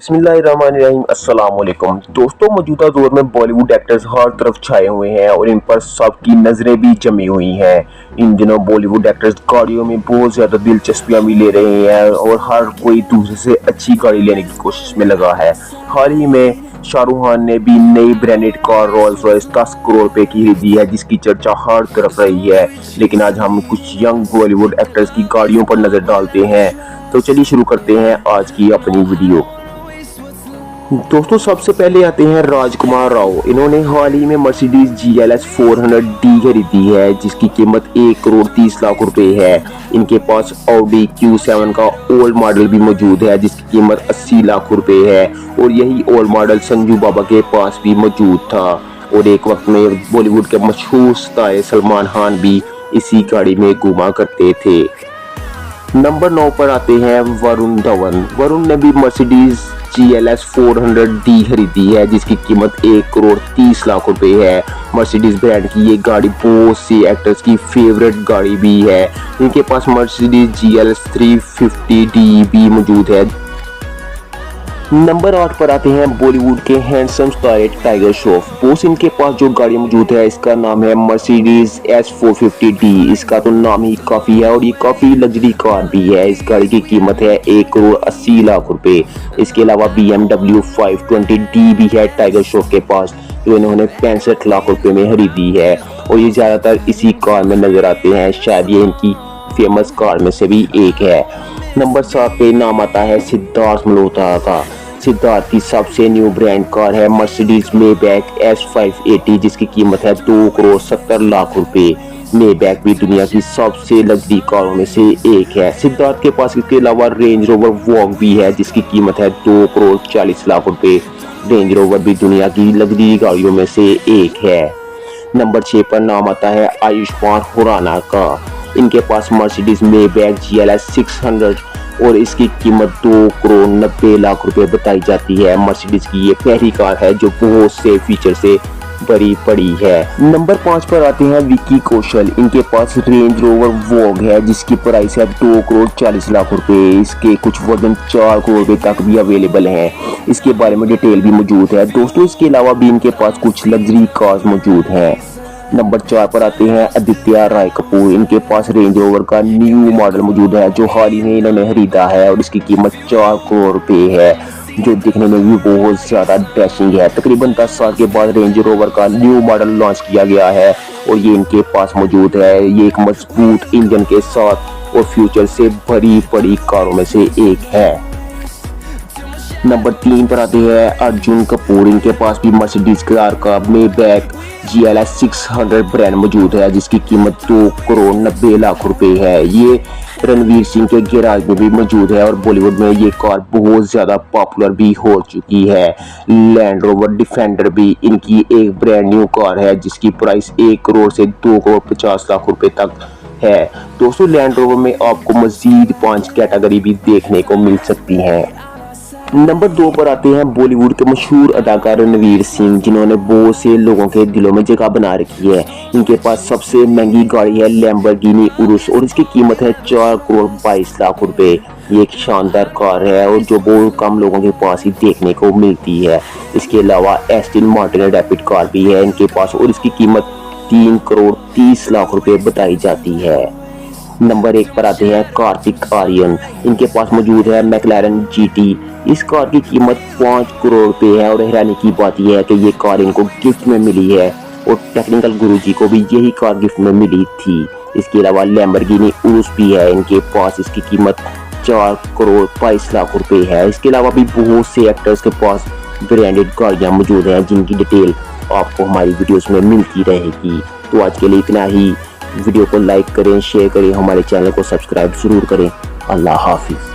बिस्मिल्लाहिर्रहमानिर्रहीम अस्सलाम वालेकुम दोस्तों, मौजूदा दौर में बॉलीवुड एक्टर्स हर तरफ छाए हुए हैं और इन पर सबकी नज़रें भी जमी हुई हैं। इन दिनों बॉलीवुड एक्टर्स गाड़ियों में बहुत ज़्यादा दिलचस्पियां भी ले रहे हैं और हर कोई दूसरे से अच्छी गाड़ी लेने की कोशिश में लगा है। हाल ही में शाहरुख खान ने भी नई branded car Rolls Royce 10 crore रुपए की खरीदी है, जिसकी चर्चा हर तरफ रही है। लेकिन आज हम कुछ यंग बॉलीवुड एक्टर्स की गाड़ियों पर नज़र डालते हैं। तो चलिए शुरू करते हैं आज की अपनी वीडियो। दोस्तों, सबसे पहले आते हैं राजकुमार राव। इन्होंने हाल ही में मर्सिडीज GLS 400D खरीदी है, जिसकी कीमत 1 करोड़ 30 लाख रुपए है। इनके पास Audi Q7 का ओल्ड मॉडल भी मौजूद है, जिसकी कीमत 80 लाख रुपए है और यही ओल्ड मॉडल संजू बाबा के पास भी मौजूद था। और एक वक्त में बॉलीवुड के मशहूर सितारे सलमान खान भी इसी गाड़ी में घूमा करते थे। नंबर 9 पर आते हैं वरुण धवन। वरुण ने भी मर्सिडीज GLS 400D खरीदी है, जिसकी कीमत 1 करोड़ 30 लाख रुपए है। मर्सिडीज ब्रांड की ये गाड़ी बहुत सी एक्टर्स की फेवरेट गाड़ी भी है। इनके पास मर्सिडीज GLS 350D भी मौजूद है। नंबर 8 पर आते हैं बॉलीवुड के handsome star tiger Shroff. Bose इनके पास जो गाड़ी मौजूद है, इसका नाम है मर्सिडीज S450D। इसका तो नाम ही काफ़ी है और ये काफ़ी लग्जरी कार भी है। इस गाड़ी की कीमत है 1 करोड़ 80 लाख रुपए। इसके अलावा BMW 520D भी है टाइगर श्रॉफ के पास, जो इन्होंने 65 लाख रुपए में खरीदी है और ये ज़्यादातर इसी कार में नजर आते हैं। शायद ये इनकी फेमस कार में से भी एक है। नंबर 7 पे नाम आता है सिद्धार्थ मल्होत्रा का। सिद्धार्थ की सबसे न्यू ब्रांड कार है मर्सिडीज मेबैक S580, जिसकी कीमत है 2 करोड़ 70 लाख रुपए। मेबैक भी दुनिया की सबसे लग्जरी कारों में से एक है। सिद्धार्थ के पास इसके अलावा रेंज रोवर वॉग भी है, जिसकी कीमत है 2 करोड़ 40 लाख रुपए। रेंज रोवर भी दुनिया की लग्जरी गाड़ियों में से एक है। नंबर 6 पर नाम आता है आयुष्मान खुराना का। इनके पास मर्सिडीज मेबैक GLS 600 और इसकी कीमत 2 करोड़ 90 लाख रुपए बताई जाती है। मर्सिडीज की ये पहली कार है जो बहुत से फीचर से भरी पड़ी है। नंबर 5 पर आते हैं विक्की कौशल। इनके पास रेंज रोवर वॉग है, जिसकी प्राइस है 2 करोड़ 40 लाख रुपए। इसके कुछ वर्जन 4 करोड़ रुपए तक भी अवेलेबल हैं। इसके बारे में डिटेल भी मौजूद है। दोस्तों, इसके अलावा भी इनके पास कुछ लग्जरी कार्स मौजूद हैं। नंबर 4 पर आते हैं आदित्य राय कपूर। इनके पास रेंज रोवर का न्यू मॉडल मौजूद है, जो हाल ही में इन्होंने खरीदा है और इसकी कीमत 4 करोड़ रुपए है, जो दिखने में भी बहुत ज़्यादा डैशिंग है। तकरीबन 10 साल के बाद रेंज रोवर का न्यू मॉडल लॉन्च किया गया है और ये इनके पास मौजूद है। ये एक मजबूत इंजन के साथ और फ्यूचर से भरी पड़ी कारों में से एक है। नंबर 3 पर आते हैं अर्जुन कपूर। इनके पास भी मर्सिडीज कार का मेबैक GLS 600 ब्रांड मौजूद है, जिसकी कीमत 2 करोड़ 90 लाख रुपए है। ये रणवीर सिंह के गैराज में भी मौजूद है और बॉलीवुड में ये कार बहुत ज़्यादा पॉपुलर भी हो चुकी है। लैंड रोवर डिफेंडर भी इनकी एक ब्रांड न्यू कार है, जिसकी प्राइस 1 करोड़ से 2 करोड़ 50 लाख रुपए तक है। दोस्तों, लैंड रोवर में आपको मजीद 5 कैटेगरी भी देखने को मिल सकती हैं। नंबर 2 पर आते हैं बॉलीवुड के मशहूर अदाकार रणवीर सिंह, जिन्होंने बहुत से लोगों के दिलों में जगह बना रखी है। इनके पास सबसे महंगी गाड़ी है लैम्बोर्गिनी उरुस और इसकी कीमत है 4 करोड़ 22 लाख रुपए। ये एक शानदार कार है और जो बहुत कम लोगों के पास ही देखने को मिलती है। इसके अलावा एस्टन मार्टिन रैपिड कार भी है इनके पास और इसकी कीमत 3 करोड़ 30 लाख रुपए बताई जाती है। नंबर 1 पर आते हैं कार्तिक आर्यन। इनके पास मौजूद है मैक्लारेन GT। इस कार की कीमत 5 करोड़ रुपए है और हैरानी की बात यह है कि ये कार इनको गिफ्ट में मिली है और टेक्निकल गुरुजी को भी यही कार गिफ्ट में मिली थी। इसके अलावा लैम्बोर्गिनी उरुस भी है इनके पास। इसकी कीमत 4 करोड़ 22 लाख रुपए है। इसके अलावा भी बहुत से एक्टर्स के पास ब्रांडेड गाड़ियाँ मौजूद हैं, जिनकी डिटेल आपको हमारी वीडियोस में मिलती रहेगी। तो आज के लिए इतना ही। वीडियो को लाइक करें, शेयर करें, हमारे चैनल को सब्सक्राइब जरूर करें। अल्लाह हाफिज।